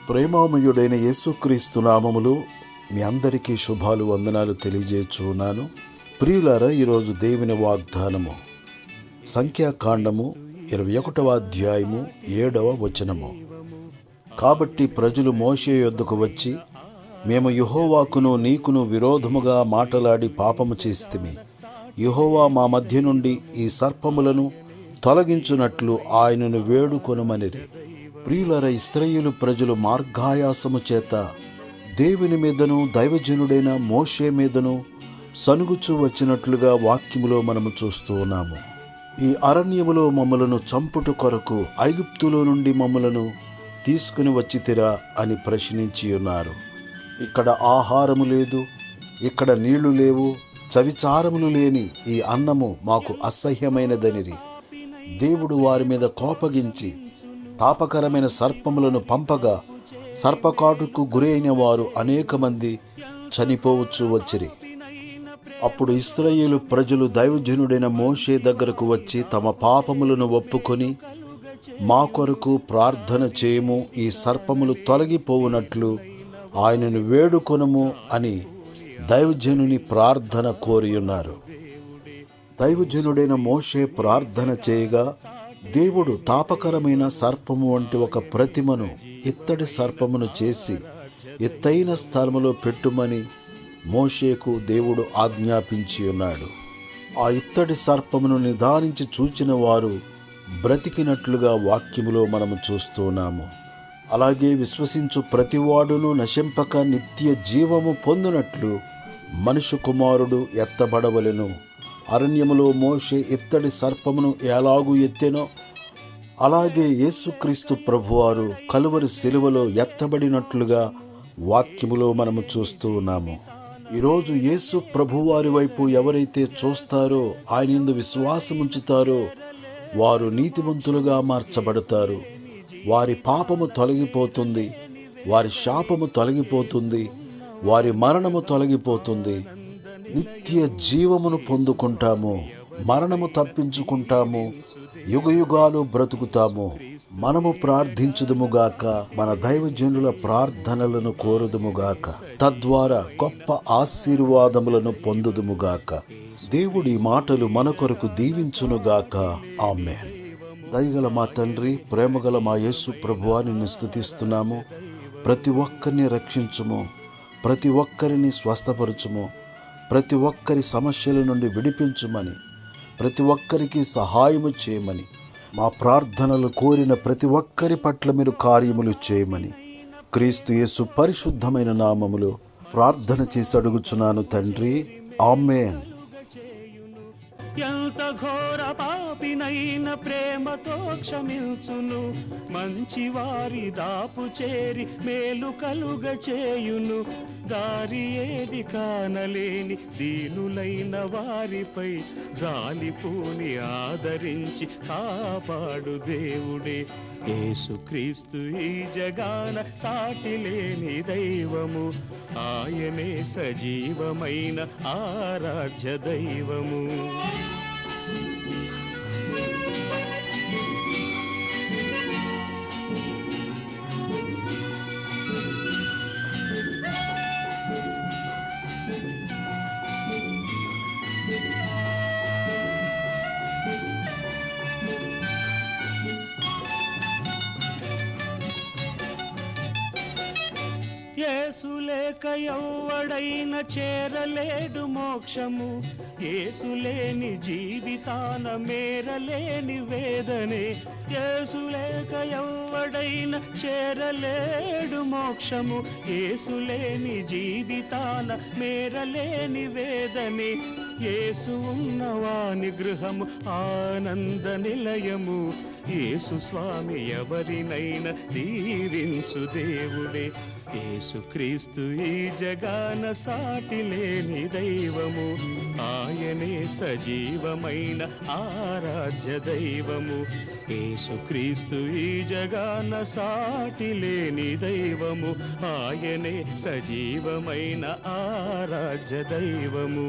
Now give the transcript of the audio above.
ప్రేమామయుడైన యేసుక్రీస్తు నామములో మీ అందరికీ శుభాలు వందనాలు తెలియజేస్తున్నాను. ప్రియులారా, ఈరోజు దేవుని వాగ్దానము సంఖ్యాకాండము 21వ అధ్యాయము 7వ వచనము. కాబట్టి ప్రజలు మోషే యొద్దకు వచ్చి, మేము యెహోవాకును నీకును విరోధముగా మాటలాడి పాపము చేసితిమి. యెహోవా మా మధ్య నుండి ఈ సర్పములను తొలగించునట్లు ఆయనను వేడుకొనుమనిరి. ప్రియులారా, ఇశ్రాయేలు ప్రజలు మార్గాయాసము చేత దేవుని మీదను దైవజనుడైన మోషే మీదను సనుగుచూ వచ్చినట్లుగా వాక్యములో మనము చూస్తూ ఉన్నాము. ఈ అరణ్యములో మమ్మలను చంపుట కొరకు ఐగుప్తులో నుండి మమ్మలను తీసుకుని వచ్చితిరా అని ప్రశ్నించి ఉన్నారు. ఇక్కడ ఆహారము లేదు, ఇక్కడ నీళ్లు లేవు, చవిచారములు లేని ఈ అన్నము మాకు అసహ్యమైనదనిరి. దేవుడు వారి మీద కోపగించి తాపకరమైన సర్పములను పంపగా సర్పకాటుకు గురైన వారు అనేక మంది చనిపోవచ్చు వచ్చిరి. అప్పుడు ఇశ్రాయేలు ప్రజలు దైవజనుడైన మోషే దగ్గరకు వచ్చి తమ పాపములను ఒప్పుకొని, మా కొరకు ప్రార్థన చేయము, ఈ సర్పములు తొలగిపోవునట్లు ఆయనను వేడుకొనుము అని దైవజనుని ప్రార్థన కోరియున్నారు. దైవజనుడైన మోషే ప్రార్థన చేయగా దేవుడు తాపకరమైన సర్పము వంటి ఒక ప్రతిమను, ఇత్తడి సర్పమును చేసి ఎత్తైన స్థలములో పెట్టుమని మోషేకు దేవుడు ఆజ్ఞాపించి ఉన్నాడు. ఆ ఇత్తడి సర్పమును నిదానించి చూచిన వారు బ్రతికినట్లుగా వాక్యములో మనము చూస్తున్నాము. అలాగే విశ్వసించు ప్రతివాడును నశింపక నిత్య జీవము పొందునట్లు మనుష్య కుమారుడు ఎత్తబడవలెను. అరణ్యములో మోషే ఇత్తడి సర్పమును ఎలాగూ ఎత్తెనో అలాగే యేసుక్రీస్తు ప్రభువారు కలువరి శిలువలో ఎత్తబడినట్లుగా వాక్యములో మనము చూస్తూ ఉన్నాము. ఈరోజు యేసు ప్రభువారి వైపు ఎవరైతే చూస్తారో, ఆయన యందు విశ్వాసముంచుతారో వారు నీతిమంతులుగా మార్చబడతారు. వారి పాపము తొలగిపోతుంది, వారి శాపము తొలగిపోతుంది, వారి మరణము తొలగిపోతుంది. నిత్య జీవమును పొందుకుంటాము, మరణము తప్పించుకుంటాము, యుగయుగాలు బ్రతుకుతాము. మనము ప్రార్థించుదుముగాక, మన దైవజనుల ప్రార్థనలను కోరుదుముగాక, తద్వారా గొప్ప ఆశీర్వాదములను పొందుదుముగాక. దేవుడి మాటలు మన కొరకు దీవించునుగాక. ఆమేన్. దయగల మా తండ్రి, ప్రేమగల మా యేసు ప్రభువా, నిన్ను స్తుతిస్తున్నాము. ప్రతి ఒక్కరిని రక్షించుము, ప్రతి ఒక్కరిని స్వస్థపరచుము, ప్రతి ఒక్కరి సమస్యల నుండి విడిపించుమని, ప్రతి ఒక్కరికి సహాయము చేయమని, మా ప్రార్థనలు కోరిన ప్రతి ఒక్కరి పట్ల మీరు కార్యములు చేయమని క్రీస్తు యేసు పరిశుద్ధమైన నామములో ప్రార్థన చేసి అడుగుచున్నాను తండ్రి. ఆమేన్. ఎంత ఘోర పాపినైన ప్రేమతో క్షమించును, మంచి వారి దాపు చేరి మేలు కలుగ చేయును. దారి ఏది కానలేని దీనులైన వారిపై జాలిపూని ఆదరించి కాపాడు దేవుడే. యేసుక్రీస్తు ఈ జగాన సాటి లేని దైవము, ఆయనే సజీవమైన ఆరాధ్య దైవము. యేసు లేక ఎవ్వడైన చేరలేడు మోక్షము, యేసు లేని జీవితాన మేరలేని వేదనే. యేసు లేక ఎవ్వడైన చేరలేడు మోక్షము, యేసు లేని జీవితాన మేరలేని వేదనే. యేసు ఉన్నవాని గృహము ఆనంద నిలయము, యేసు స్వామి ఎవరినైనా దీవించు దేవుడే. యేసుక్రీస్తు ఈ జగాన సాటి లేని దైవము, ఆయనే సజీవమైన ఆరాధ్య దైవము. యేసుక్రీస్తు ఈ జగాన సాటి లేని దైవము, ఆయనే సజీవమైన ఆరాధ్య దైవము.